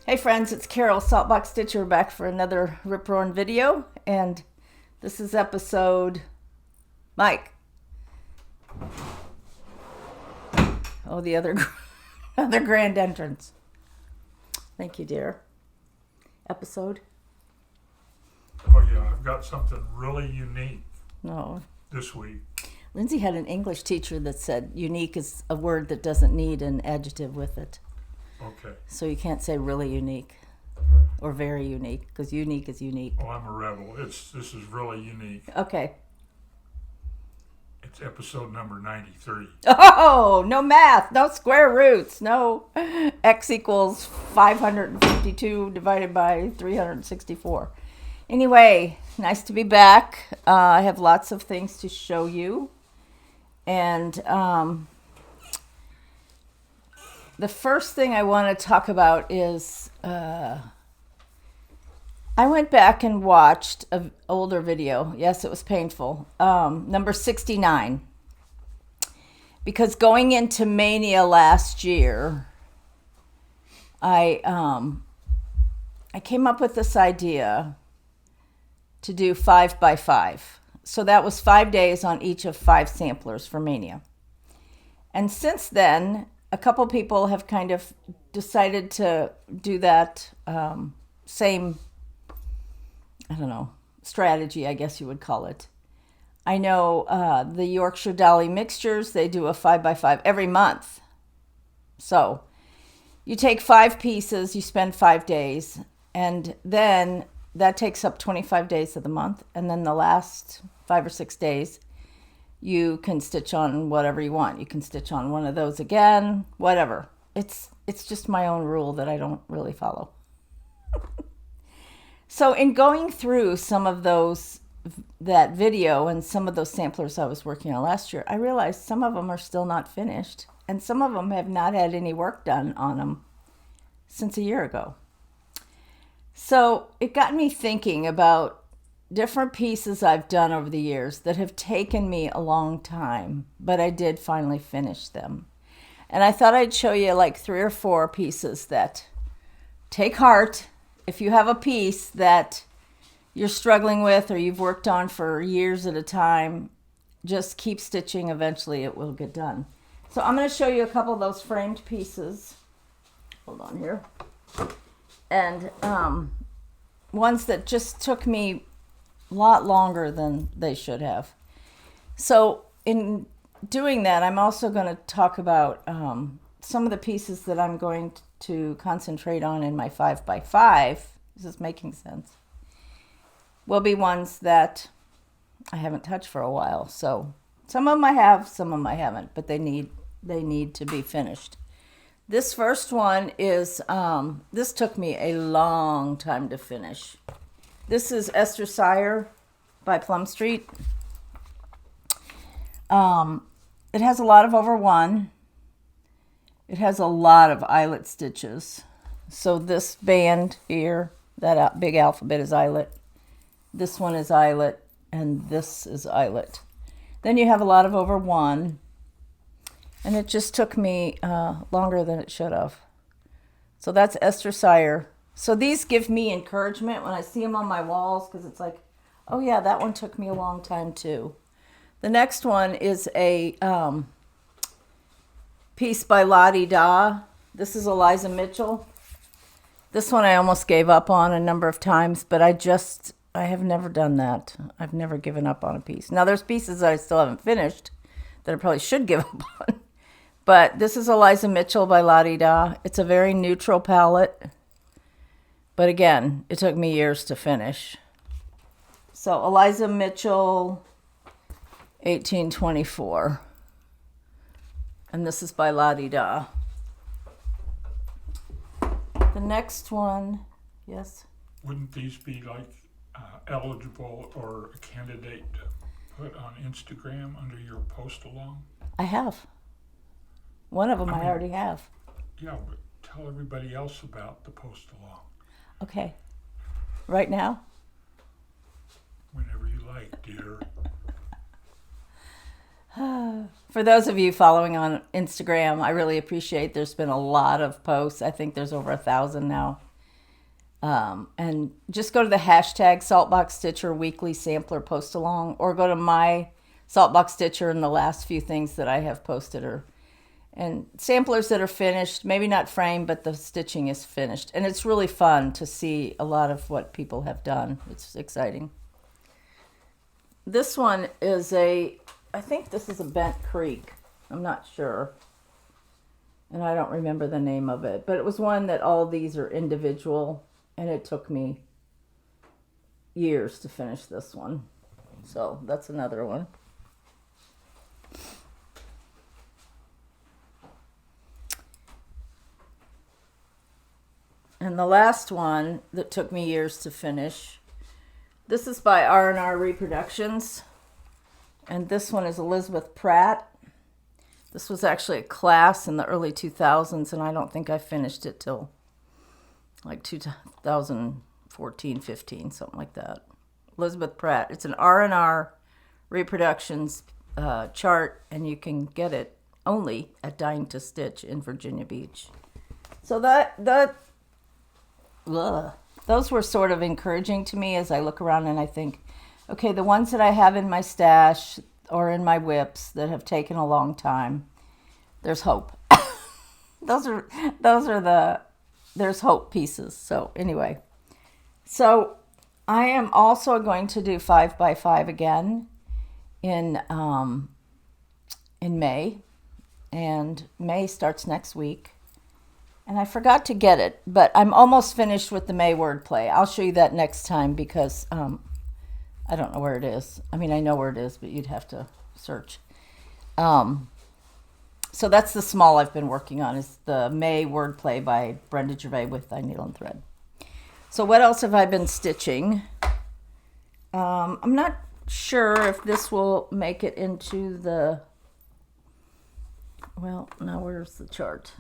Hey friends, it's Carol, Saltbox Stitcher, back for another rip-roaring video, and this is episode... Mike. Oh, the other grand entrance. Thank you, dear. Episode? Oh yeah, I've got something really unique this week. Lindsay had an English teacher that said unique is a word that doesn't need an adjective with it. Okay. So you can't say really unique or very unique, because unique is unique. Well, I'm a rebel. This is really unique. Okay. It's episode number 93. Oh, no math, no square roots, no x equals 552 divided by 364. Anyway, nice to be back. I have lots of things to show you. And the first thing I want to talk about is I went back and watched an older video. Yes, it was painful. Number 69. Because going into Mania last year, I came up with this idea to do 5x5. So that was 5 days on each of 5 samplers for Mania. And since then, a couple people have kind of decided to do that same, I don't know, strategy, I guess you would call it. I know the Yorkshire Dolly Mixtures, they do a 5x5 every month. So you take 5 pieces, you spend 5 days, and then that takes up 25 days of the month. And then the last 5 or 6 days, you can stitch on whatever you want. You can stitch on one of those again, whatever. It's just my own rule that I don't really follow. So in going through some of that video and some of those samplers I was working on last year, I realized some of them are still not finished, and some of them have not had any work done on them since a year ago. So it got me thinking about different pieces I've done over the years that have taken me a long time, but I did finally finish them. And I thought I'd show you like 3 or 4 pieces that take heart. If you have a piece that you're struggling with or you've worked on for years at a time, just keep stitching. Eventually it will get done. So I'm going to show you a couple of those framed pieces. Hold on here. And ones that just took me a lot longer than they should have. So in doing that, I'm also going to talk about some of the pieces that I'm going to concentrate on in my 5x5. This is making sense. Will be ones that I haven't touched for a while. So some of them I have, some of them I haven't, but they need to be finished. This first one is, this took me a long time to finish. This is Esther Sire by Plum Street. It has a lot of over 1. It has a lot of eyelet stitches. So this band here, that big alphabet is eyelet. This one is eyelet, and this is eyelet. Then you have a lot of over 1. And it just took me longer than it should have. So that's Esther Sire. So these give me encouragement when I see them on my walls, because it's like, oh yeah, that one took me a long time too. The next one is a piece by Lottie Da. This is Eliza Mitchell. This one I almost gave up on a number of times, but I have never done that. I've never given up on a piece. Now there's pieces that I still haven't finished that I probably should give up on. But this is Eliza Mitchell by Lottie Da. It's a very neutral palette. But again, it took me years to finish. So Eliza Mitchell, 1824. And this is by Lottie Da. The next one, yes? Wouldn't these be like eligible or a candidate to put on Instagram under your post along? I have. One of them I already have. Yeah, but tell everybody else about the post along. Okay. Right now? Whenever you like, dear. For those of you following on Instagram, I really appreciate there's been a lot of posts. I think there's over 1,000 now. And just go to the hashtag Saltbox Stitcher weekly sampler post along, or go to my Saltbox Stitcher, and the last few things that I have posted are and samplers that are finished, maybe not framed, but the stitching is finished. And it's really fun to see a lot of what people have done. It's exciting. This one is I think this is a Bent Creek. I'm not sure. And I don't remember the name of it, but it was one that all these are individual, and it took me years to finish this one. So that's another one. And the last one that took me years to finish, this is by R&R Reproductions. And this one is Elizabeth Pratt. This was actually a class in the early 2000s, and I don't think I finished it till like 2014, 15, something like that. Elizabeth Pratt. It's an R&R Reproductions chart, and you can get it only at Dying to Stitch in Virginia Beach. So those were sort of encouraging to me as I look around and I think, okay, the ones that I have in my stash or in my whips that have taken a long time, there's hope. There's hope pieces. So anyway, so I am also going to do 5x5 again in May, and May starts next week. And I forgot to get it, but I'm almost finished with the May wordplay. I'll show you that next time because I don't know where it is. I mean, I know where it is, but you'd have to search. So that's the small I've been working on, is the May wordplay by Brenda Gervais with I Needle and Thread. So what else have I been stitching? I'm not sure if this will make it into the... Well, now where's the chart?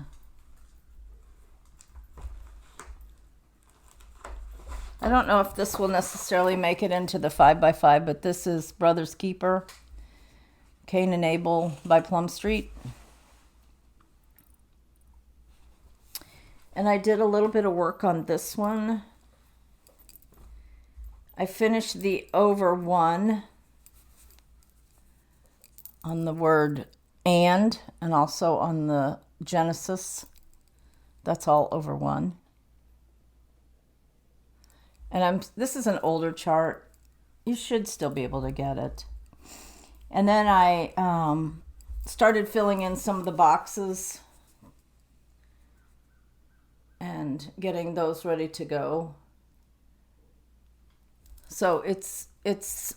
I don't know if this will necessarily make it into the 5x5, but this is Brothers Keeper, Cain and Abel by Plum Street. And I did a little bit of work on this one. I finished the over one on the word and also on the Genesis. That's all over one. And this is an older chart. You should still be able to get it. And then I started filling in some of the boxes and getting those ready to go. So it's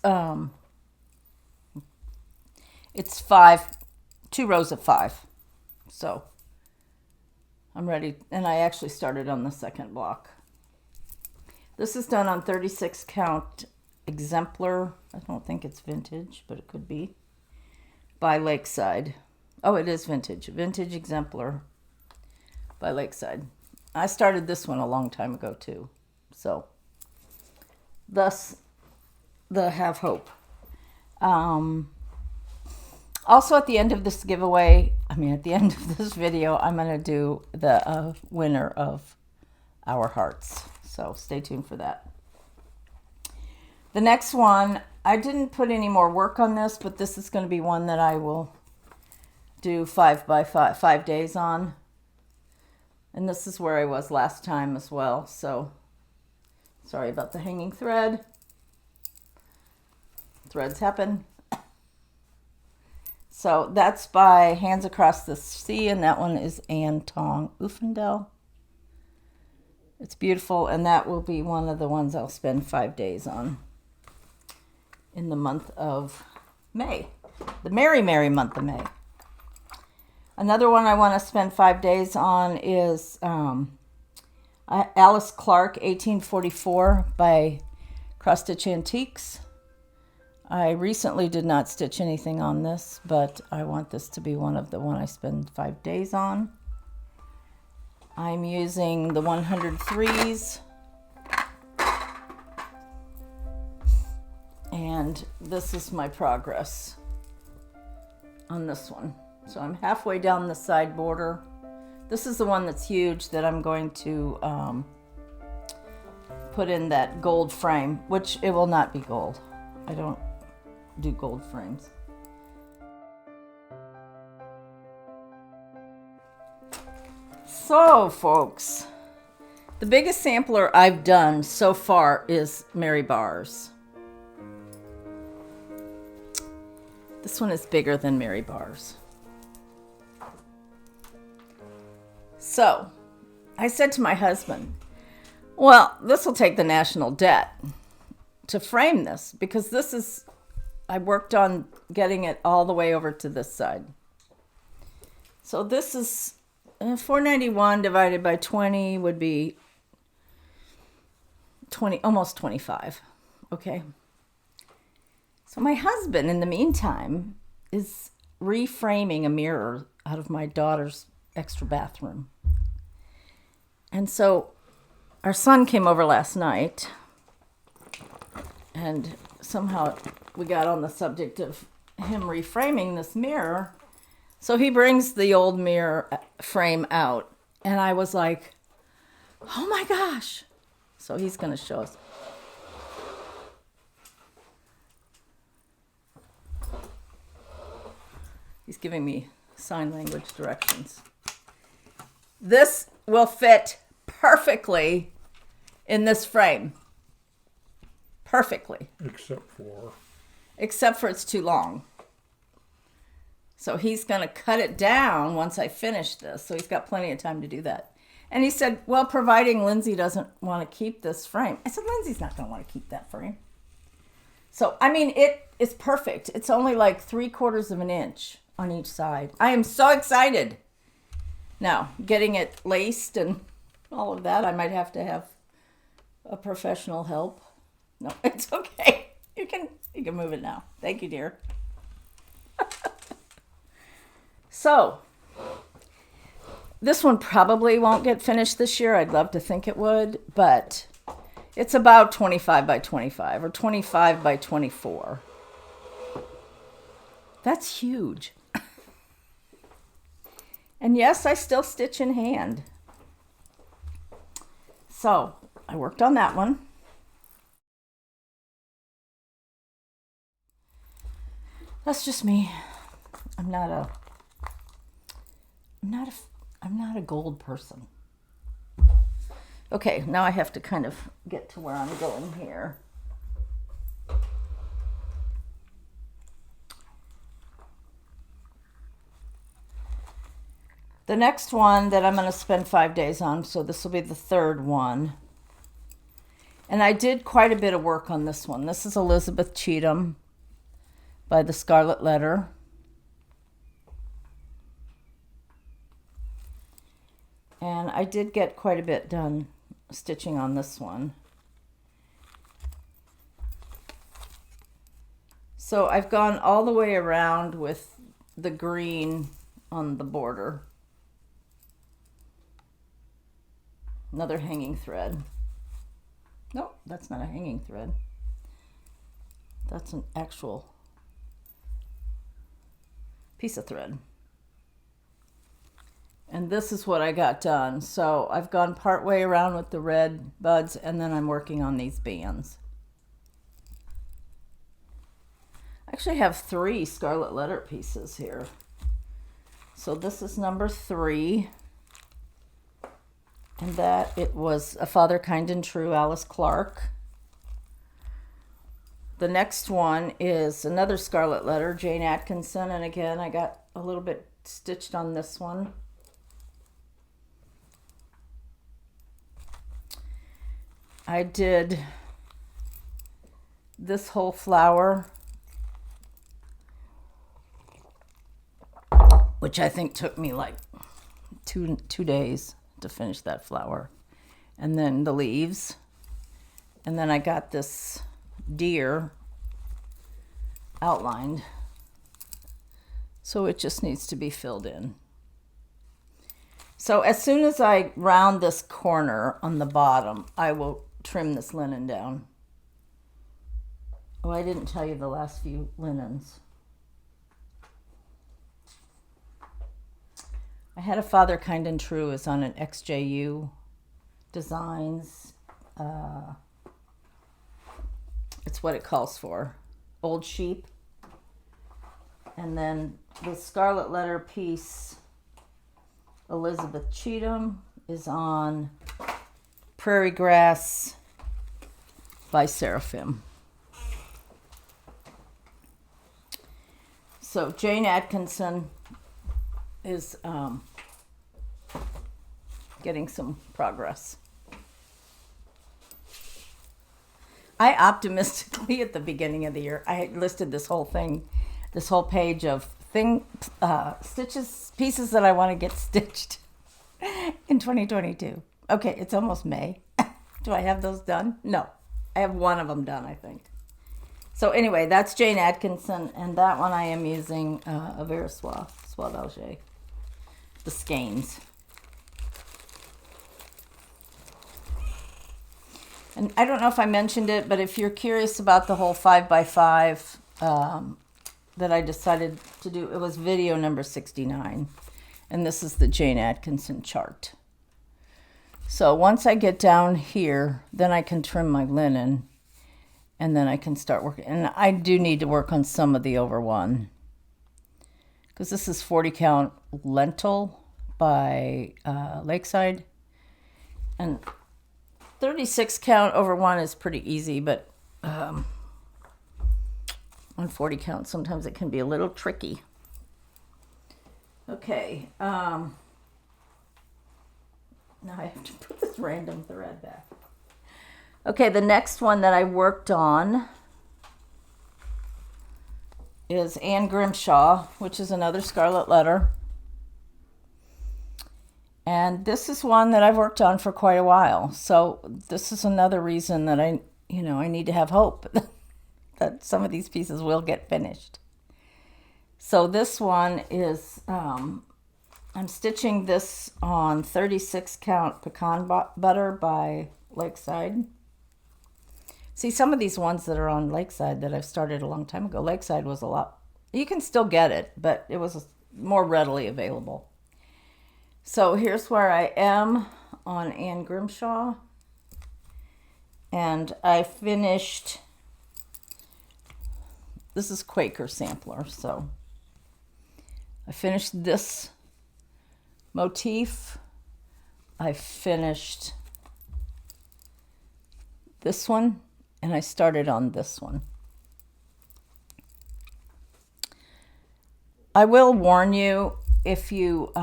2 rows of 5. So I'm ready, and I actually started on the second block. This is done on 36 count exemplar. I don't think it's vintage, but it could be. By Lakeside. Oh, it is vintage. Vintage exemplar by Lakeside. I started this one a long time ago too. So, thus, the Have Hope. Also at the end of this giveaway, at the end of this video, I'm going to do the winner of Our Hearts. So stay tuned for that. The next one, I didn't put any more work on this, but this is going to be one that I will do 5 days on. And this is where I was last time as well. So sorry about the hanging thread. Threads happen. So that's by Hands Across the Sea, and that one is Anne Tong Uffendell. It's beautiful, and that will be one of the ones I'll spend 5 days on in the month of May, the merry, merry month of May. Another one I want to spend 5 days on is Alice Clark, 1844 by Cross Stitch Antiques. I recently did not stitch anything on this, but I want this to be one I spend 5 days on. I'm using the 103s, and this is my progress on this one. So I'm halfway down the side border. This is the one that's huge that I'm going to put in that gold frame, which it will not be gold. I don't do gold frames. So, folks, the biggest sampler I've done so far is Mary Bars. This one is bigger than Mary Bars. So, I said to my husband, well, this will take the national debt to frame this, because this is, I worked on getting it all the way over to this side. So this is $491 divided by 20 would be 20, almost 25. Okay. So my husband, in the meantime, is reframing a mirror out of my daughter's extra bathroom. And so our son came over last night, and somehow we got on the subject of him reframing this mirror. So he brings the old mirror frame out, and I was like, oh my gosh. So he's going to show us. He's giving me sign language directions. This will fit perfectly in this frame. Perfectly. Except for it's too long. So he's going to cut it down once I finish this. So he's got plenty of time to do that. And he said, well, providing Lindsay doesn't want to keep this frame. I said, Lindsay's not going to want to keep that frame. So, I mean, it is perfect. It's only like 3/4 of an inch on each side. I am so excited. Now, getting it laced and all of that, I might have to have a professional help. No, it's okay. You can move it now. Thank you, dear. So, this one probably won't get finished this year. I'd love to think it would, but it's about 25 by 25 or 25 by 24. That's huge. And yes, I still stitch in hand. So, I worked on that one. That's just me. I'm not a gold person. Okay, now I have to kind of get to where I'm going here. The next one that I'm going to spend 5 days on, so this will be the third one. And I did quite a bit of work on this one. This is Elizabeth Cheatham by the Scarlet Letter. And I did get quite a bit done stitching on this one. So I've gone all the way around with the green on the border. Another hanging thread. Nope, that's not a hanging thread. That's an actual piece of thread. And this is what I got done. So I've gone part way around with the red buds, and then I'm working on these bands. I actually have 3 Scarlet Letter pieces here. So this is number 3. And that, it was A Father Kind and True, Alice Clark. The next one is another Scarlet Letter, Jane Atkinson. And again, I got a little bit stitched on this one. I did this whole flower, which I think took me like two days to finish that flower. And then the leaves. And then I got this deer outlined. So it just needs to be filled in. So as soon as I round this corner on the bottom, I will trim this linen down. Oh, I didn't tell you the last few linens. I had A Father Kind and True is on an XJU Designs It's what it calls for. Old Sheep. And then the Scarlet Letter piece, Elizabeth Cheatham, is on Prairie Grass by Seraphim. So Jane Atkinson is getting some progress. I optimistically at the beginning of the year, I had listed this whole thing, this whole page of stitches, pieces that I want to get stitched in 2022. Okay, it's almost May. Do I have those done? No, I have one of them done, I think. So anyway, that's Jane Atkinson, and that one I am using a Vera Soie d'Alger, the skeins. And I don't know if I mentioned it, but if you're curious about the whole 5x5 that I decided to do, it was video number 69. And this is the Jane Atkinson chart. So once I get down here, then I can trim my linen. And then I can start working. And I do need to work on some of the over one. Because this is 40 count lentil by Lakeside. And 36 count over one is pretty easy, but on 40 count, sometimes it can be a little tricky. Okay. Now I have to put this random thread back. Okay, the next one that I worked on is Anne Grimshaw, which is another Scarlet Letter. And this is one that I've worked on for quite a while. So this is another reason that I need to have hope that some of these pieces will get finished. So this one is, I'm stitching this on 36 count pecan butter by Lakeside. See, some of these ones that are on Lakeside that I've started a long time ago, Lakeside was a lot, you can still get it, but it was more readily available. So here's where I am on Anne Grimshaw. And I finished, this is Quaker Sampler, so I finished this motif. I finished this one, and I started on this one. I will warn you, if you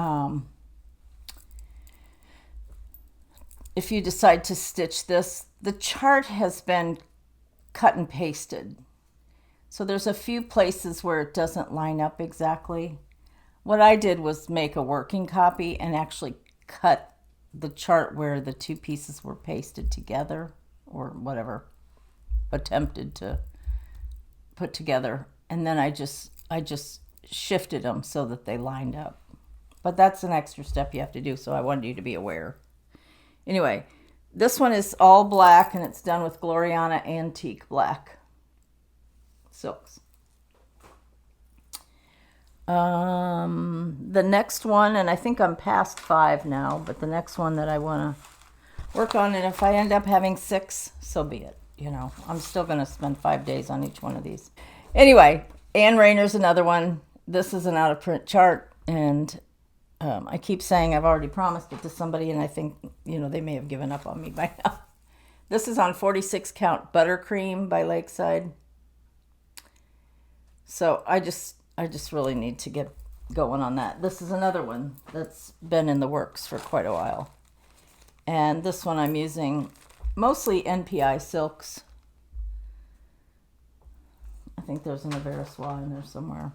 decide to stitch this, the chart has been cut and pasted. So there's a few places where it doesn't line up exactly. What I did was make a working copy and actually cut the chart where the two pieces were pasted together, or whatever, attempted to put together. And then I just shifted them so that they lined up. But that's an extra step you have to do, so I wanted you to be aware. Anyway, this one is all black, and it's done with Gloriana Antique Black silks. The next one, and I think I'm past 5 now, but the next one that I want to work on, and if I end up having 6, so be it. I'm still going to spend 5 days on each one of these. Anyway, Anne Rayner's another one. This is an out-of-print chart, and I keep saying I've already promised it to somebody, and I think, they may have given up on me by now. This is on 46 count Buttercream by Lakeside. So I just really need to get going on that. This is another one that's been in the works for quite a while. And this one I'm using mostly NPI silks. I think there's an Vera Soie in there somewhere.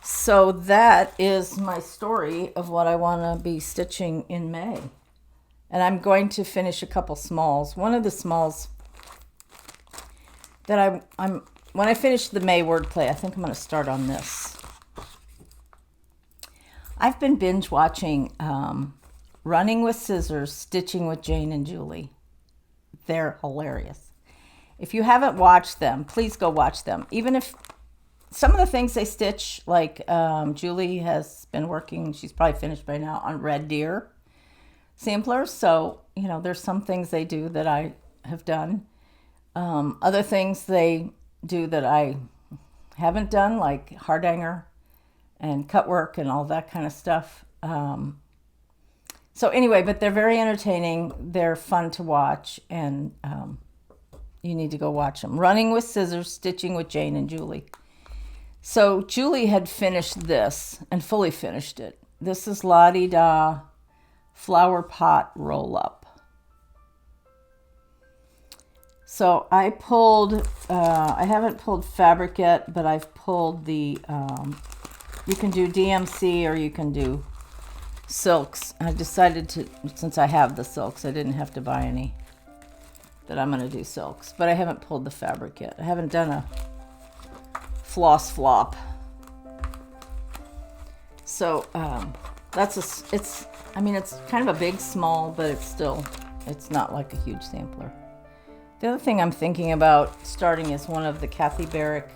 So that is my story of what I want to be stitching in May. And I'm going to finish a couple smalls. One of the smalls that when I finish the May wordplay, I think I'm going to start on this. I've been binge watching Running with Scissors, Stitching with Jane and Julie. They're hilarious. If you haven't watched them, please go watch them. Even if some of the things they stitch, like Julie has been working, she's probably finished by now, on Red Deer samplers. So, there's some things they do that I have done. Other things they do that I haven't done, like hardanger and cut work and all that kind of stuff. So anyway, but they're very entertaining. They're fun to watch, and you need to go watch them. Running with Scissors, Stitching with Jane and Julie. So Julie had finished this and fully finished it. This is La Di Da Flower Pot Roll Up. So I pulled, I haven't pulled fabric yet, but I've pulled the, you can do DMC or you can do silks. I decided to, since I have the silks, I didn't have to buy any, that I'm going to do silks. But I haven't pulled the fabric yet. I haven't done a floss flop. So it's kind of a big small, but it's not like a huge sampler. The other thing I'm thinking about starting is one of the Kathy Barrick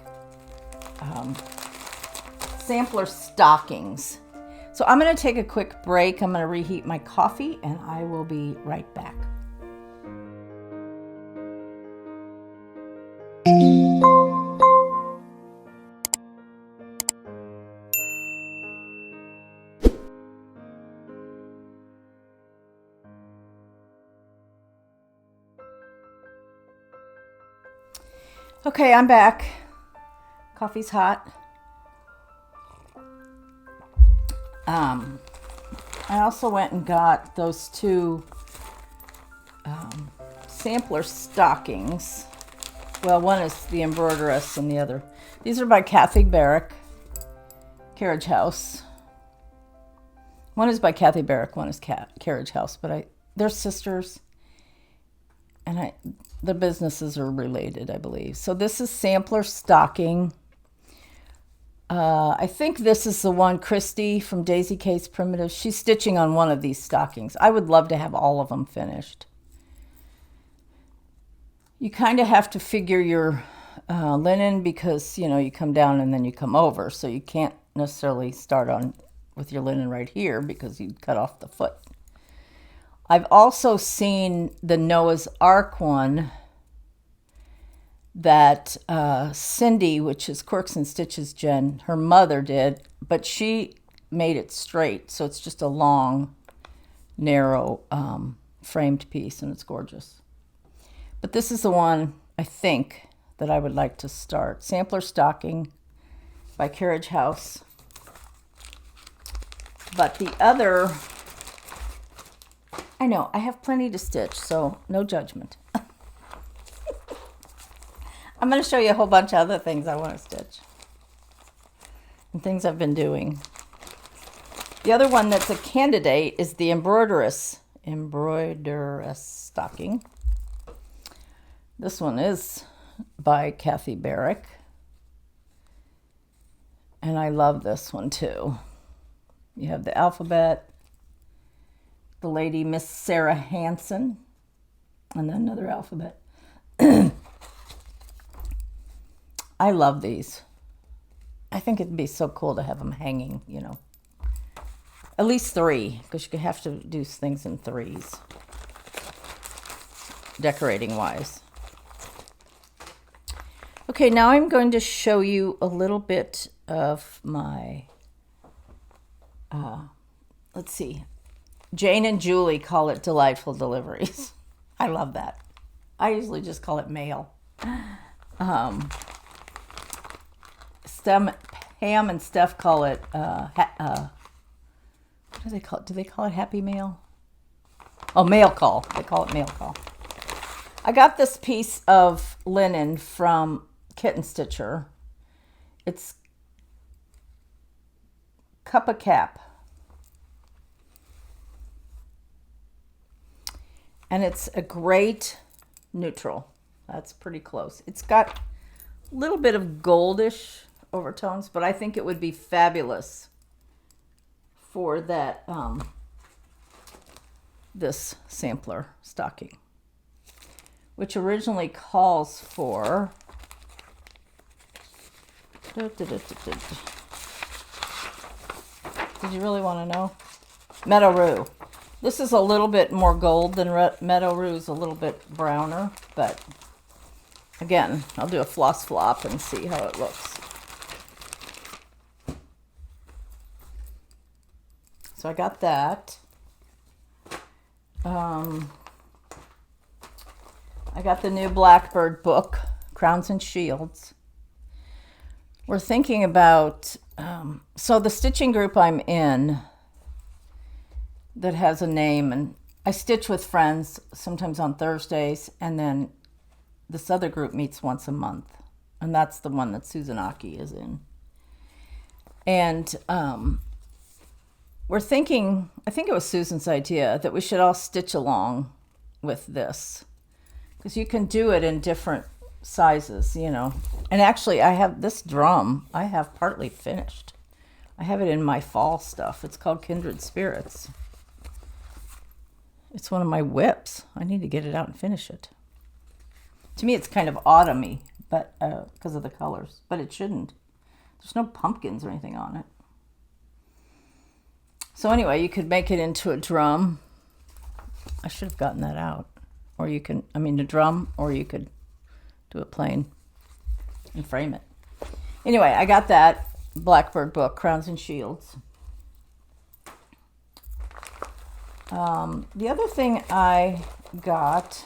sampler stockings. So I'm going to take a quick break. I'm going to reheat my coffee, and I will be right back. Okay, I'm back. Coffee's hot. I also went and got those two sampler stockings. Well, one is the embroideress and the other. These are by Kathy Barrick, Carriage House. One is by Kathy Barrick, one is Carriage House, but they're sisters, and the businesses are related, I believe. So this is sampler stocking. I think this is the one, Christy from Daisy Kate's Primitive. She's stitching on one of these stockings. I would love to have all of them finished. You kind of have to figure your linen because, you come down and then you come over. So you can't necessarily start on with your linen right here because you'd cut off the foot. I've also seen the Noah's Ark one that Cindy, which is Quirks and Stitches Jen, her mother did, but she made it straight, so it's just a long, narrow framed piece, and it's gorgeous. But this is the one, I think, that I would like to start. Sampler Stocking by Carriage House. But the other, I know, I have plenty to stitch, so no judgment. I'm going to show you a whole bunch of other things I want to stitch and things I've been doing. The other one that's a candidate is the embroideress stocking. This one is by Kathy Barrick, and I love this one too. You have the alphabet, the lady Miss Sarah Hansen, and then another alphabet. I love these. I think it'd be so cool to have them hanging, At least 3, because you have to do things in 3s, decorating-wise. Okay, now I'm going to show you a little bit of my, let's see. Jane and Julie call it delightful deliveries. I love that. I usually just call it mail. Pam and Steph call it, what do they call it? Do they call it Happy Mail? Oh, mail call. They call it mail call. I got this piece of linen from Kitten Stitcher. It's Cup a Cap. And it's a great neutral. That's pretty close. It's got a little bit of goldish overtones, but I think it would be fabulous for that this sampler stocking, which originally calls for did you really want to know? Meadow Rue. This is a little bit more gold than Meadow Rue, is a little bit browner, but Again, I'll do a floss flop and see how it looks. So I got that. I got the new Blackbird book, Crowns and Shields. We're thinking about, so the stitching group I'm in that has a name, and I stitch with friends sometimes on Thursdays, and then this other group meets once a month, and that's the one that Susan Aki is in. And we're thinking, I think it was Susan's idea, that we should all stitch along with this, because you can do it in different sizes, you know. And actually, I have this drum, I have partly finished. I have it in my fall stuff. It's called Kindred Spirits. It's one of my whips. I need to get it out and finish it. To me, it's kind of autumny, but because of the colors, but it shouldn't. There's no pumpkins or anything on it. So anyway, you could make it into a drum. I should have gotten that out. Or you can, I mean, a drum, or you could do it plain and frame it. Anyway, I got that Blackbird book, Crowns and Shields. The other thing I got,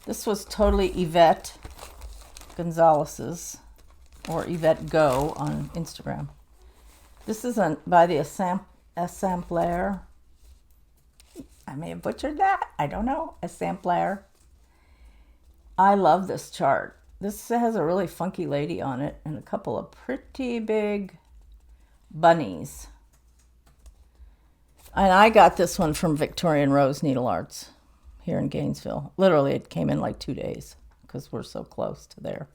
this was totally Yvette Gonzalez's, or Yvette Go on Instagram. This is by the Exemplaire. I may have butchered that. I don't know. Exemplaire. I love this chart. This has a really funky lady on it and a couple of pretty big bunnies. And I got this one from Victorian Rose Needle Arts here in Gainesville. Literally, it came in like 2 days because we're so close to there.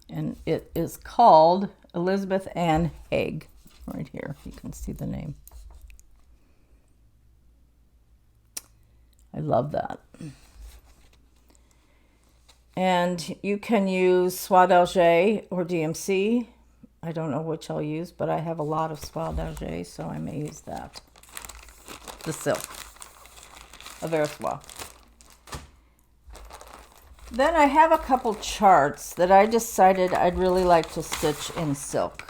And it is called Elizabeth Ann Haig. Right here, you can see the name. I love that. And you can use Soie d'Alger or DMC. I don't know which I'll use, but I have a lot of Soie d'Alger, so I may use that. The silk. A Versoie. Then I have a couple charts that I decided I'd really like to stitch in silk.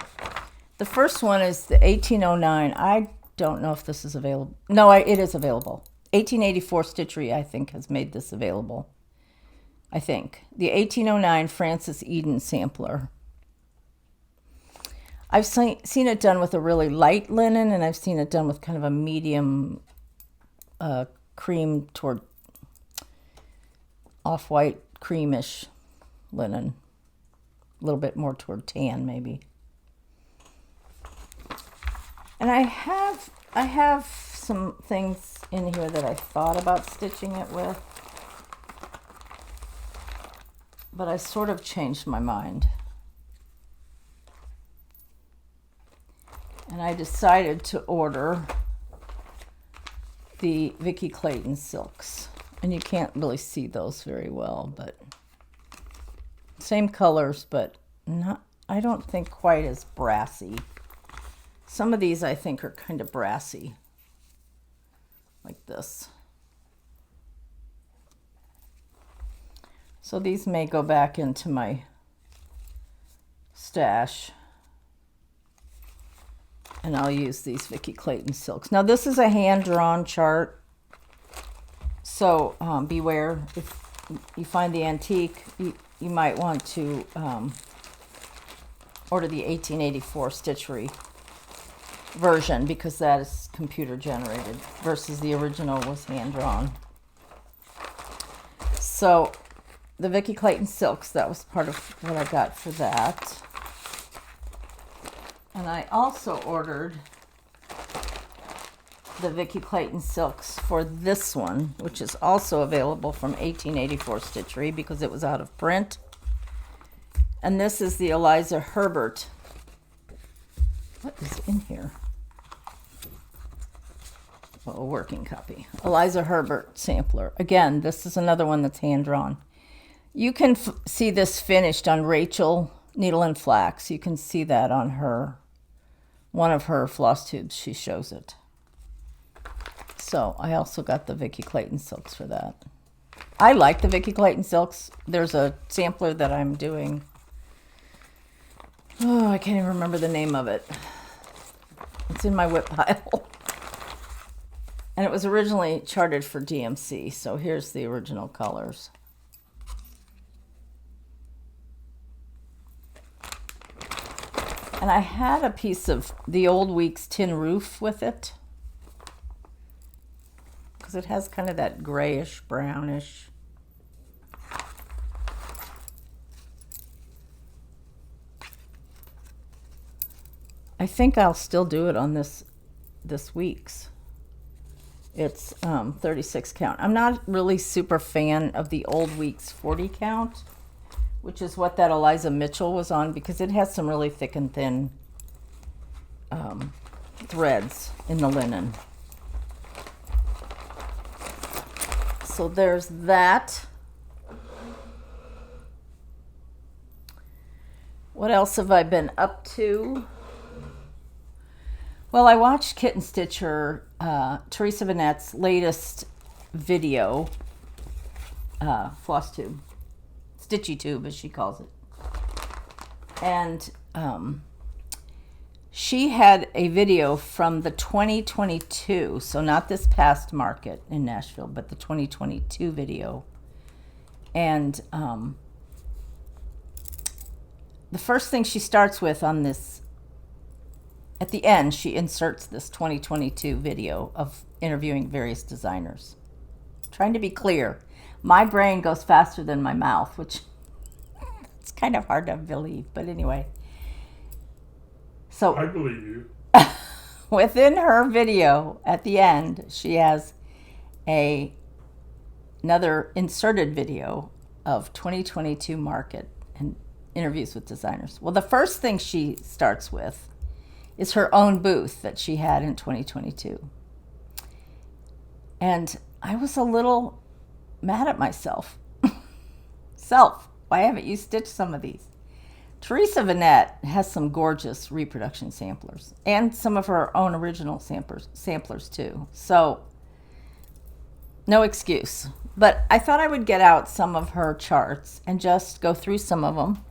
The first one is the 1809. I don't know if this is available. No, it is available. 1884 Stitchery, I think, has made this available. I think. The 1809 Francis Eden sampler. I've seen it done with a really light linen, and I've seen it done with kind of a medium cream toward off-white creamish linen. A little bit more toward tan, maybe. And I have some things in here that I thought about stitching it with, but I sort of changed my mind. And I decided to order the Vicky Clayton silks. And you can't really see those very well, but same colors, but not, I don't think quite as brassy. Some of these I think are kind of brassy, like this. So these may go back into my stash. And I'll use these Vicky Clayton silks. Now this is a hand-drawn chart. So beware, if you find the antique, you might want to order the 1884 Stitchery version, because that is computer generated versus the original was hand-drawn. So the Vicky Clayton silks, that was part of what I got for that. And I also ordered the Vicky Clayton silks for this one, which is also available from 1884 Stitchery because it was out of print. And this is the Eliza Herbert. What is in here? Oh, a working copy. Eliza Herbert sampler. Again, this is another one that's hand-drawn. You can see this finished on Rachel Needle and Flax. You can see that on her, one of her floss tubes. She shows it. So I also got the Vicky Clayton silks for that. I like the Vicki Clayton silks. There's a sampler that I'm doing. Oh, I can't even remember the name of it. It's in my whip pile. And it was originally charted for DMC, so here's the original colors. And I had a piece of the Old Weeks tin roof with it, because it has kind of that grayish, brownish. I think I'll still do it on this week's. It's 36 count. I'm not really super fan of the Old Weeks 40 count, which is what that Eliza Mitchell was on, because it has some really thick and thin threads in the linen. So there's that. What else have I been up to? Well, I watched Kitten Stitcher, Theresa Venette's latest video, Floss Tube, Stitchy Tube as she calls it. And she had a video from the 2022, so not this past market in Nashville, but the 2022 video. And the first thing she starts with on this, at the end, she inserts this 2022 video of interviewing various designers. Trying to be clear. My brain goes faster than my mouth, which it's kind of hard to believe, but anyway. So I believe you. within her video, at the end, she has another inserted video of 2022 market and interviews with designers. Well, the first thing she starts with is her own booth that she had in 2022. And I was a little mad at myself. Why haven't you stitched some of these? Theresa Venette has some gorgeous reproduction samplers and some of her own original samplers too. So no excuse. But I thought I would get out some of her charts and just go through some of them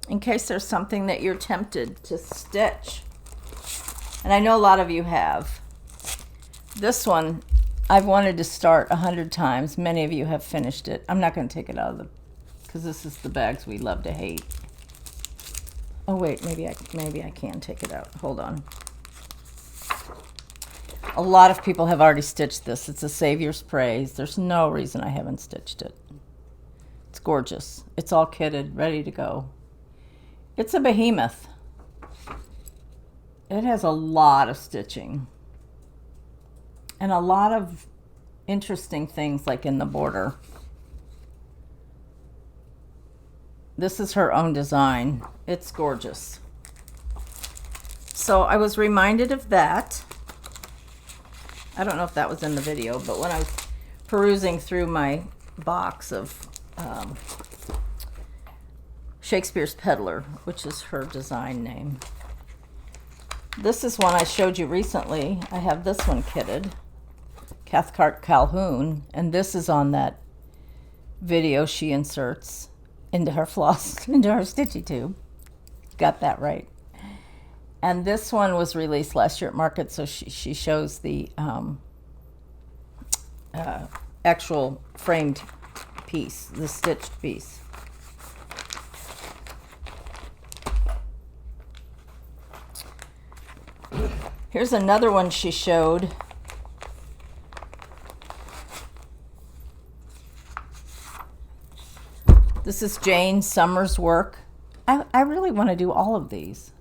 in case there's something that you're tempted to stitch. And I know a lot of you have. This one, I've wanted to start 100 times. Many of you have finished it. I'm not going to take it out of the, because this is the bags we love to hate. Oh wait, maybe I can take it out. Hold on. A lot of people have already stitched this. It's a Savior's Praise. There's no reason I haven't stitched it. It's gorgeous. It's all kitted, ready to go. It's a behemoth. It has a lot of stitching and a lot of interesting things like in the border. This is her own design. It's gorgeous. So I was reminded of that. I don't know if that was in the video, but when I was perusing through my box of Shakespeare's Peddler, which is her design name. This is one I showed you recently. I have this one kitted, Cathcart Calhoun, and this is on that video she inserts into her floss, into her stitchy tube. Got that right. And this one was released last year at market, so she shows the actual framed piece, the stitched piece. Here's another one she showed. This is Jane Summers' work. I really want to do all of these.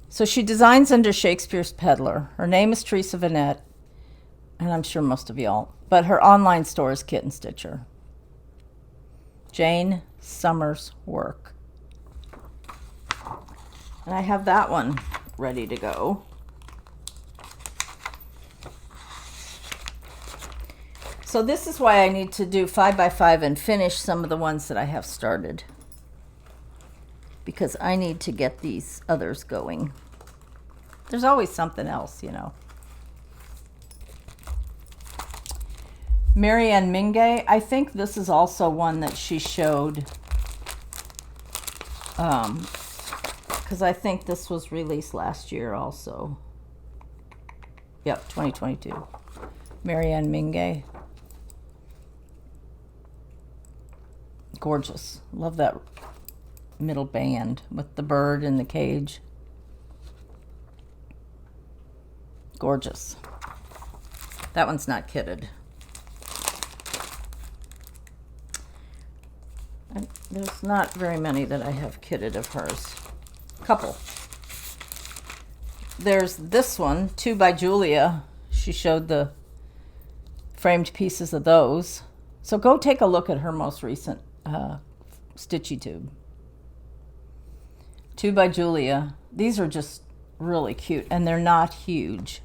So she designs under Shakespeare's Peddler. Her name is Theresa Venette, and I'm sure most of y'all, but her online store is Kitten Stitcher. Jane Summers' work. And I have that one ready to go. So this is why I need to do 5x5 and finish some of the ones that I have started, because I need to get these others going. There's always something else, you know. Marianne Mingay. I think this is also one that she showed. Because I think this was released last year also. Yep, 2022. Marianne Mingay. Gorgeous. Love that middle band with the bird in the cage. Gorgeous. That one's not kitted. And there's not very many that I have kitted of hers. Couple. There's this one, 2 by Julia. She showed the framed pieces of those. So go take a look at her most recent Stitchy Tube. 2 by Julia. These are just really cute, and they're not huge.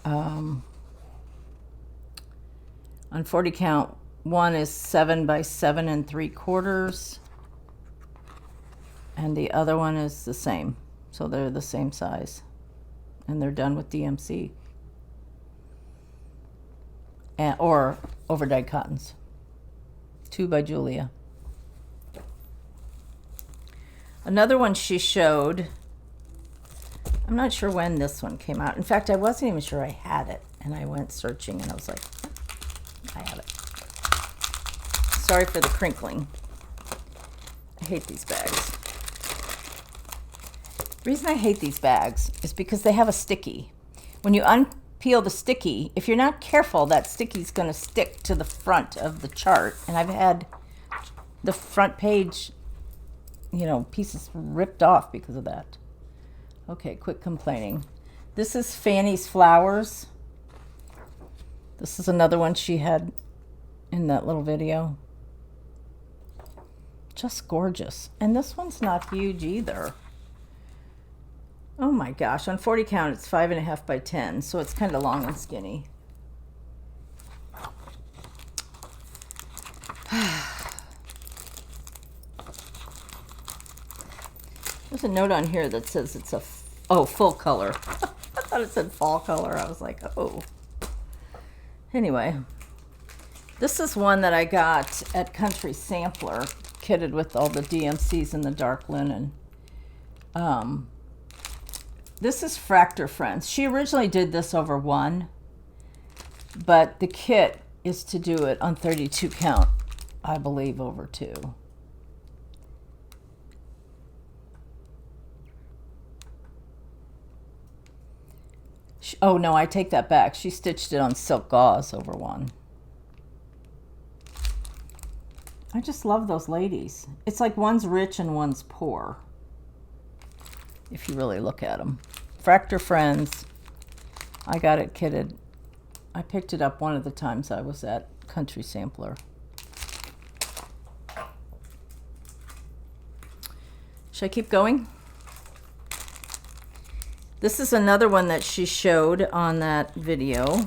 On 40 count, one is 7 by 7 3/4, and the other one is the same. So they're the same size, and they're done with DMC or overdyed cottons. 2 by Julia. Another one she showed, I'm not sure when this one came out. In fact, I wasn't even sure I had it, and I went searching, and I was like, I have it. Sorry for the crinkling. I hate these bags. The reason I hate these bags is because they have a sticky. When you unpeel the sticky, if you're not careful, that sticky's going to stick to the front of the chart. And I've had the front page, pieces ripped off because of that. Okay, quit complaining. This is Fanny's Flowers. This is another one she had in that little video. Just gorgeous. And this one's not huge either. Oh my gosh, on 40 count, it's 5.5 by 10, so it's kind of long and skinny. There's a note on here that says it's a full color. I thought it said fall color. I was like, oh. Anyway, this is one that I got at Country Sampler, kitted with all the DMCs and the dark linen. This is Fractor Friends. She originally did this over 1, but the kit is to do it on 32 count, I believe, over 2. Oh no, I take that back. She stitched it on silk gauze over 1. I just love those ladies. It's like one's rich and one's poor, if you really look at them. Fractor Friends. I got it kitted. I picked it up one of the times I was at Country Sampler. Should I keep going? This is another one that she showed on that video.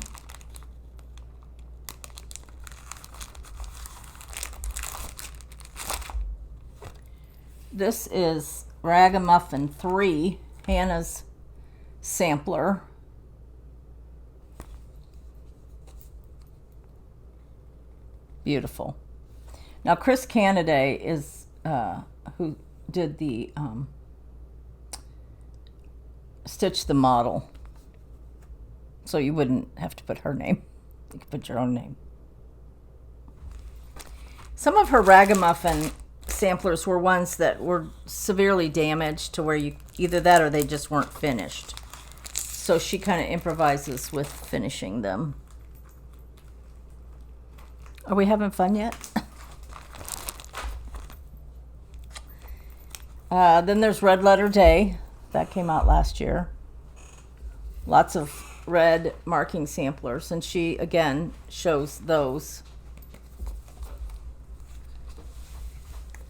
This is Ragamuffin 3, Hannah's sampler. Beautiful. Now, Chris Canaday is who did the stitch the model, so you wouldn't have to put her name. You could put your own name. Some of her Ragamuffin samplers were ones that were severely damaged to where you either that or they just weren't finished. So she kind of improvises with finishing them. Are we having fun yet? Then there's Red Letter Day. That came out last year. Lots of red marking samplers, and she again shows those.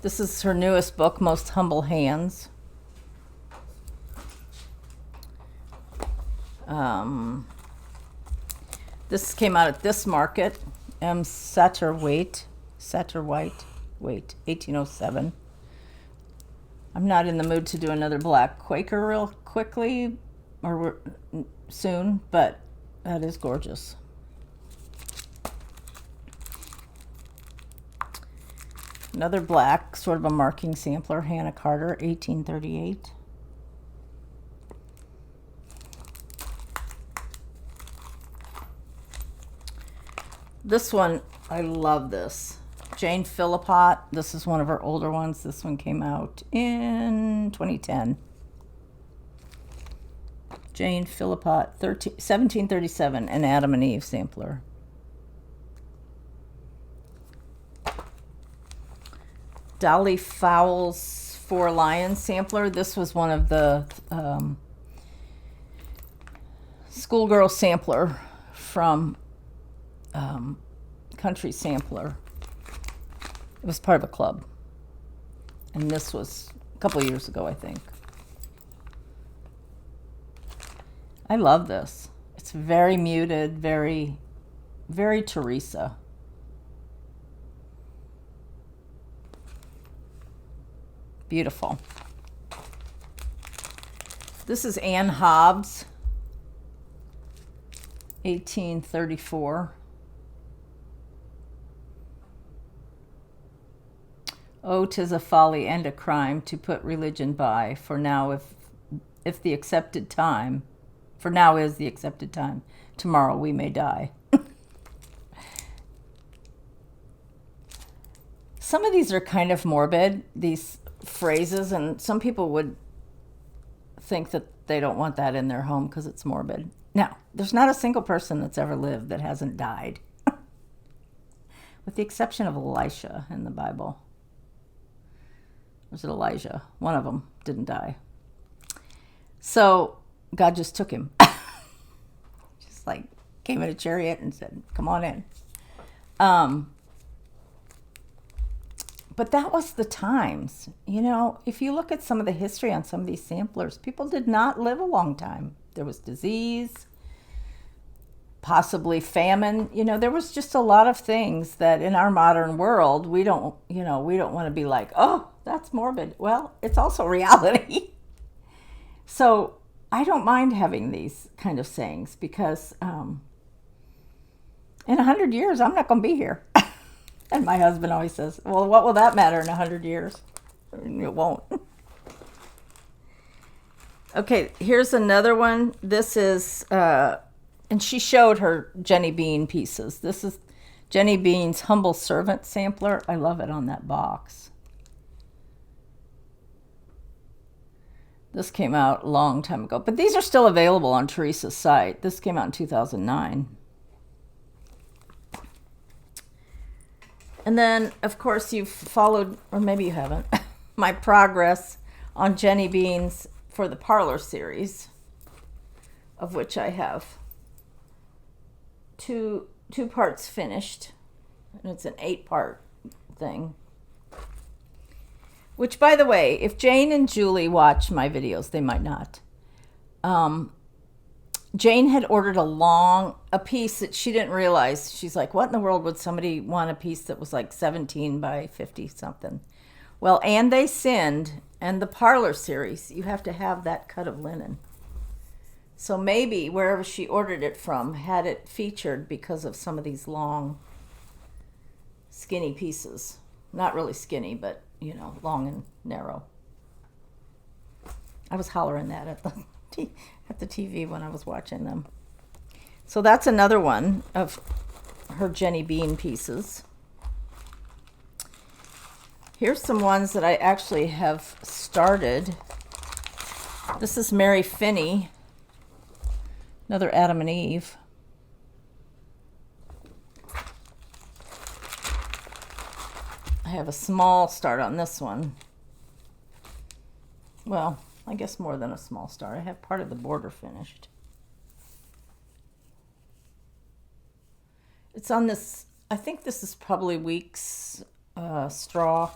This is her newest book, Most Humble Hands. This came out at this market. M. Satterwhite, 1807. I'm not in the mood to do another black Quaker real quickly or soon, but that is gorgeous. Another black, sort of a marking sampler, Hannah Carter, 1838. This one, I love this. Jane Philippot. This is one of her older ones. This one came out in 2010. Jane Philippot, 1737, an Adam and Eve sampler. Dolly Fowles' Four Lions sampler. This was one of the schoolgirl sampler from Country Sampler. It was part of a club. And this was a couple of years ago, I think. I love this. It's very muted, very, very Theresa. Beautiful. This is Anne Hobbs, 1834. Oh, 'tis a folly and a crime to put religion by, for now if the accepted time, for now is the accepted time, tomorrow we may die. Some of these are kind of morbid, these phrases, and some people would think that they don't want that in their home because it's morbid. Now, there's not a single person that's ever lived that hasn't died, with the exception of Elisha in the Bible. Was it Elijah? One of them didn't die. So God just took him. Just like came in a chariot and said, come on in. But that was the times. You know, if you look at some of the history on some of these samplers, people did not live a long time. There was disease, possibly famine. You know, there was just a lot of things that in our modern world, we don't want to be like, oh, that's morbid. Well, it's also reality. So I don't mind having these kind of sayings because in 100 years, I'm not going to be here. And my husband always says, well, what will that matter in 100 years? It won't. Okay, here's another one. This is, and she showed her Jenny Bean pieces. This is Jenny Bean's Humble Servant sampler. I love it on that box. This came out a long time ago, but these are still available on Theresa's site. This came out in 2009. And then, of course, you've followed, or maybe you haven't, my progress on Jenny Bean's for the Parlor series, of which I have two parts finished, and it's an 8-part thing. Which, by the way, if Jane and Julie watch my videos, they might not. Jane had ordered a piece that she didn't realize. She's like, what in the world would somebody want a piece that was like 17 by 50 something? Well, And They Sinned and the Parlor series, you have to have that cut of linen. So maybe wherever she ordered it from had it featured because of some of these long, skinny pieces. Not really skinny, but, you know, long and narrow. I was hollering that at the TV when I was watching them. So that's another one of her Jenny Bean pieces. Here's some ones that I actually have started. This is Mary Finney, another Adam and Eve. I have a small start on this one. Well, I guess more than a small start. I have part of the border finished. It's on this, I think this is probably Weeks straw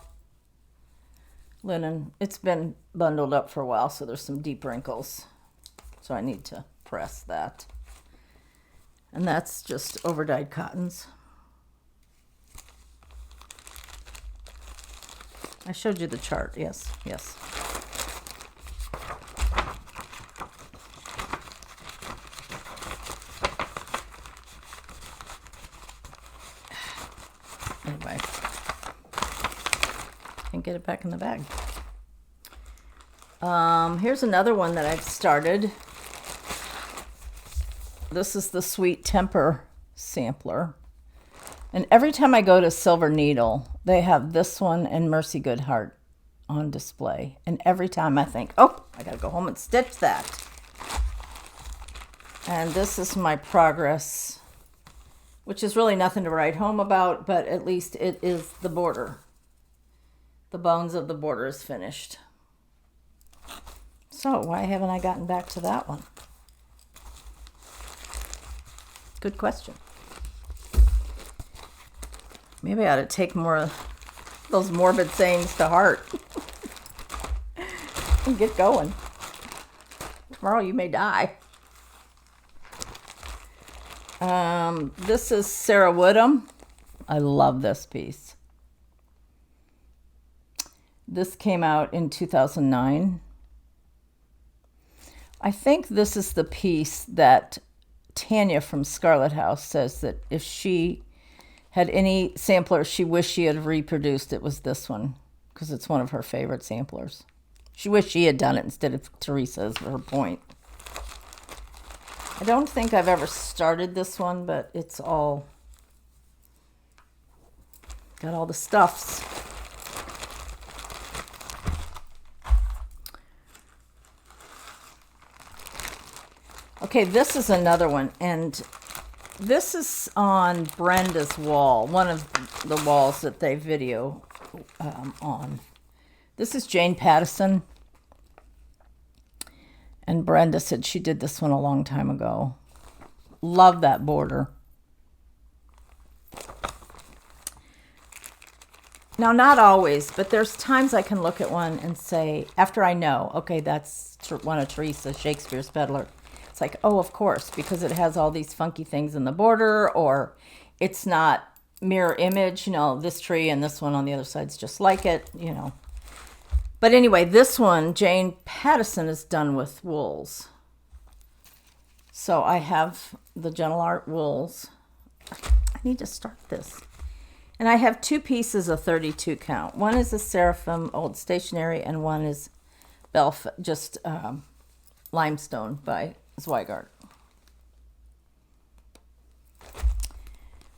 linen. It's been bundled up for a while, so there's some deep wrinkles. So I need to press that. And that's just overdyed cottons. I showed you the chart, yes. Anyway. and get it back in the bag. Here's another one that I've started. This is the Sweet Temper sampler. And every time I go to Silver Needle, they have this one and Mercy Goodheart on display. And every time I think, oh, I gotta go home and stitch that. And this is my progress, which is really nothing to write home about, but at least it is the border. The bones of the border is finished. So why haven't I gotten back to that one? Good question. Maybe I ought to take more of those morbid sayings to heart and get going. Tomorrow you may die. This is Sarah Woodham. I love this piece. This came out in 2009. I think this is the piece that Tanya from Scarlet House says that if she had any sampler she wished she had reproduced, it was this one, because it's one of her favorite samplers. She wished she had done it instead of Theresa's, for her point. I don't think I've ever started this one, but it's all got all the stuffs. Okay, this is another one, and this is on Brenda's wall, one of the walls that they video on. This is Jane Pattison, and Brenda said she did this one a long time ago. Love that border. Now, not always, but there's times I can look at one and say, after I know, okay, that's one of Theresa Shakespeare's Peddler. It's like, oh, of course, because it has all these funky things in the border, or it's not mirror image, you know, this tree and this one on the other side's just like it, you know. But anyway, this one, Jane Pattison, is done with wools. So I have the Gentle Art wools. I need to start this. And I have two pieces of 32 count. One is a Seraphim Old Stationery, and one is Limestone by Zweigart.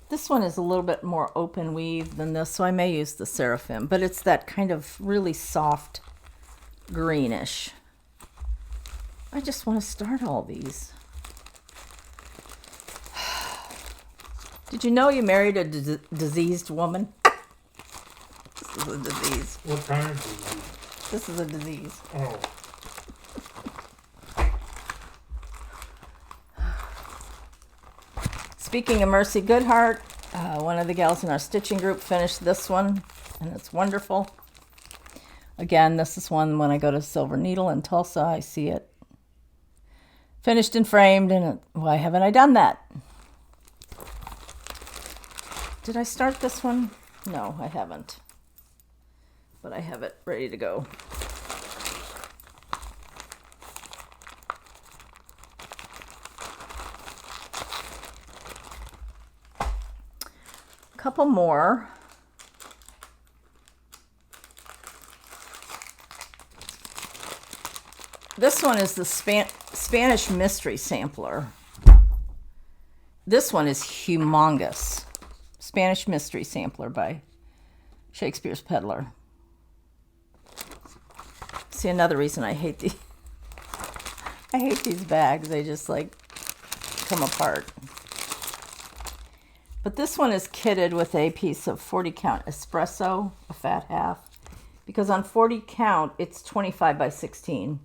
This one is a little bit more open weave than this, so I may use the Seraphim, but it's that kind of really soft greenish. I just want to start all these. Did you know you married a diseased woman? This is a disease. What kind of disease? This is a disease. Oh. Speaking of Mercy Goodheart, one of the gals in our stitching group finished this one, and it's wonderful. Again, this is one when I go to Silver Needle in Tulsa, I see it finished and framed, and why haven't I done that? Did I start this one? No, I haven't. But I have it ready to go. Couple more. This one is the Spanish Mystery Sampler. This one is humongous. Spanish Mystery Sampler by Shakespeare's Peddler. See, another reason I hate these bags. They just like come apart. But this one is kitted with a piece of 40 count espresso, a fat half, because on 40 count it's 25 by 16,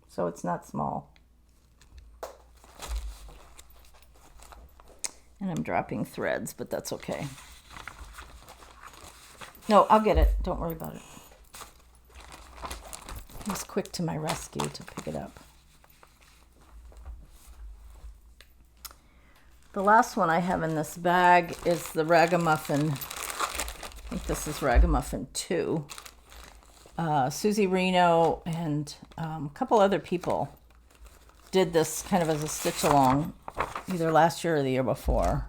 so it's not small. And I'm dropping threads, but that's okay. No, I'll get it. Don't worry about it. He was quick to my rescue to pick it up. The last one I have in this bag is the Ragamuffin. I think this is Ragamuffin 2. Susie Reno and a couple other people did this kind of as a stitch along, either last year or the year before.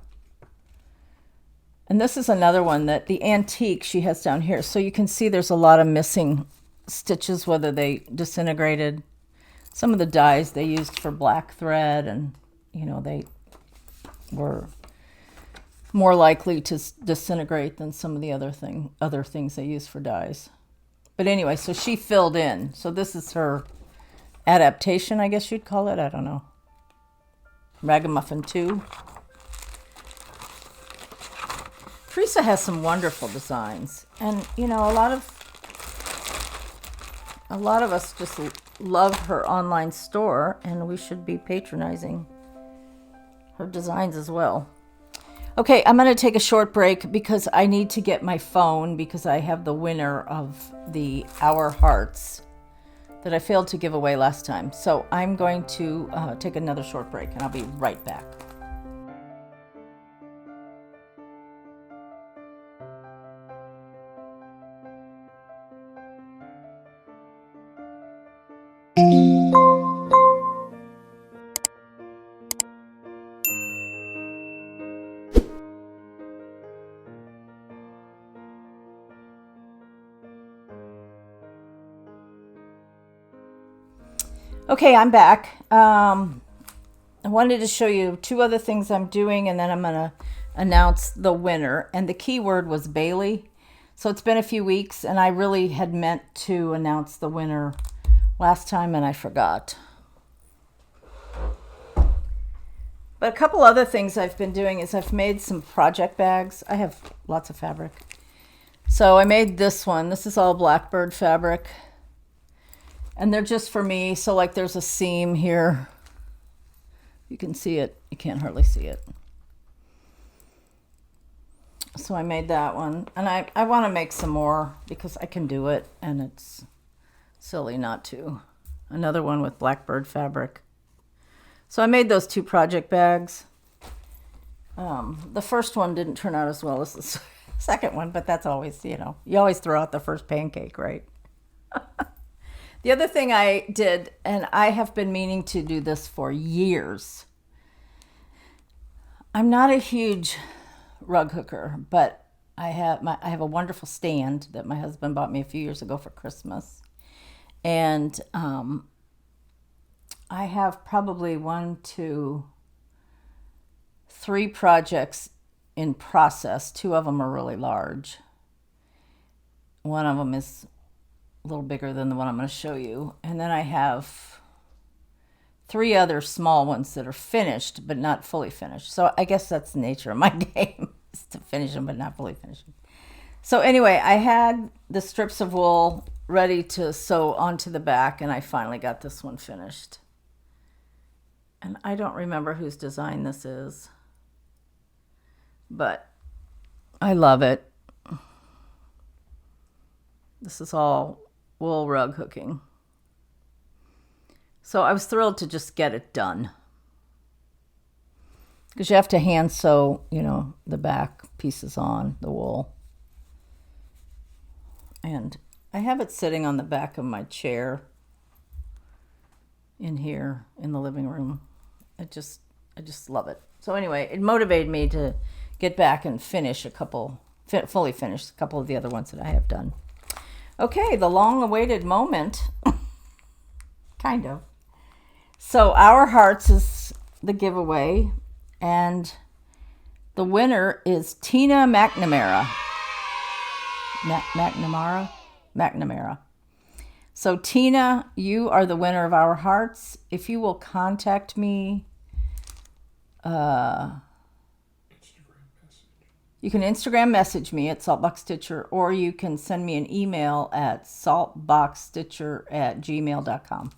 And this is another one that the antique she has down here. So you can see there's a lot of missing stitches, whether they disintegrated. Some of the dyes they used for black thread, and you know, they were more likely to disintegrate than some of the other things they use for dyes. But anyway, so she filled in. So this is her adaptation, I guess you'd call it. I don't know. Ragamuffin 2. Theresa has some wonderful designs. And, you know, a lot of us just love her online store, and we should be patronizing her designs as well. Okay, I'm going to take a short break because I need to get my phone, because I have the winner of the Our Hearts that I failed to give away last time. So I'm going to take another short break, and I'll be right back. Okay, I'm back. I wanted to show you two other things I'm doing, and then I'm going to announce the winner. And the keyword was Bailey. So it's been a few weeks, and I really had meant to announce the winner last time, and I forgot. But a couple other things I've been doing is I've made some project bags. I have lots of fabric. So I made this one. This is all Blackbird fabric. And they're just for me. So like there's a seam here. You can see it. You can't hardly see it. So I made that one. And I want to make some more because I can do it. And it's silly not to. Another one with Blackbird fabric. So I made those two project bags. The first one didn't turn out as well as the second one. But that's always, you know, you always throw out the first pancake, right? The other thing I did, and I have been meaning to do this for years. I'm not a huge rug hooker, but I have a wonderful stand that my husband bought me a few years ago for Christmas. And I have probably 1, 2, 3 projects in process. 2 of them are really large. One of them is a little bigger than the one I'm going to show you. And then I have 3 other small ones that are finished, but not fully finished. So I guess that's the nature of my game, is to finish them, but not fully finish them. So anyway, I had the strips of wool ready to sew onto the back, and I finally got this one finished. And I don't remember whose design this is, but I love it. This is all wool rug hooking. So I was thrilled to just get it done. Because you have to hand sew, you know, the back pieces on the wool. And I have it sitting on the back of my chair in here in the living room. I just love it. So anyway, it motivated me to get back and finish fully finish a couple of the other ones that I have done. Okay, the long-awaited moment, kind of. So Our Hearts is the giveaway, and the winner is Tina McNamara. McNamara. So Tina, you are the winner of Our Hearts. If you will contact me, you can Instagram message me at Saltbox Stitcher, or you can send me an email at saltboxstitcher@gmail.com.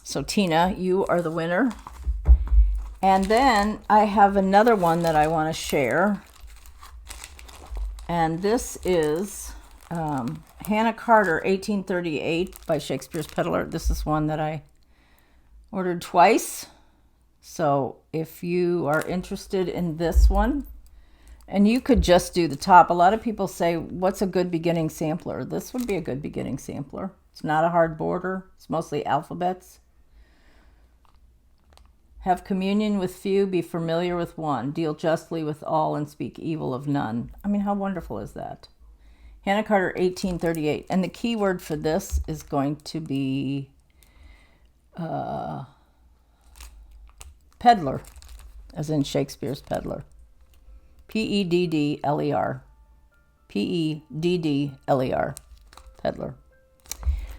So Tina, you are the winner. And then I have another one that I want to share. And this is Hannah Carter, 1838 by Shakespeare's Peddler. This is one that I ordered twice. So if you are interested in this one, and you could just do the top. A lot of people say, what's a good beginning sampler? This would be a good beginning sampler. It's not a hard border. It's mostly alphabets. Have communion with few, be familiar with one, deal justly with all, and speak evil of none. I mean, how wonderful is that? Hannah Carter, 1838. And the key word for this is going to be peddler, as in Shakespeare's Peddler. Peddler. Peddler. Peddler.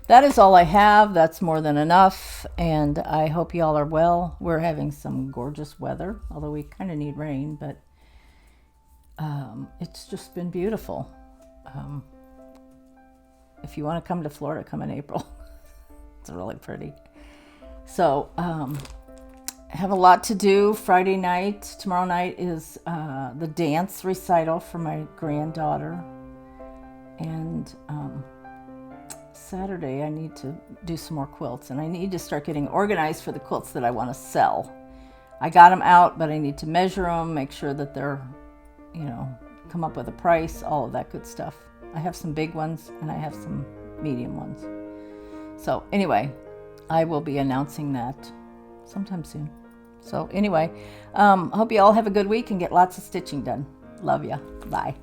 That is all I have. That's more than enough. And I hope y'all are well. We're having some gorgeous weather, although we kind of need rain, but it's just been beautiful. If you want to come to Florida, come in April. It's really pretty. So, have a lot to do. Friday night, tomorrow night is the dance recital for my granddaughter. And Saturday, I need to do some more quilts, and I need to start getting organized for the quilts that I want to sell. I got them out, but I need to measure them, make sure that they're, come up with a price, all of that good stuff. I have some big ones, and I have some medium ones. So anyway, I will be announcing that sometime soon. So anyway, hope you all have a good week and get lots of stitching done. Love ya. Bye.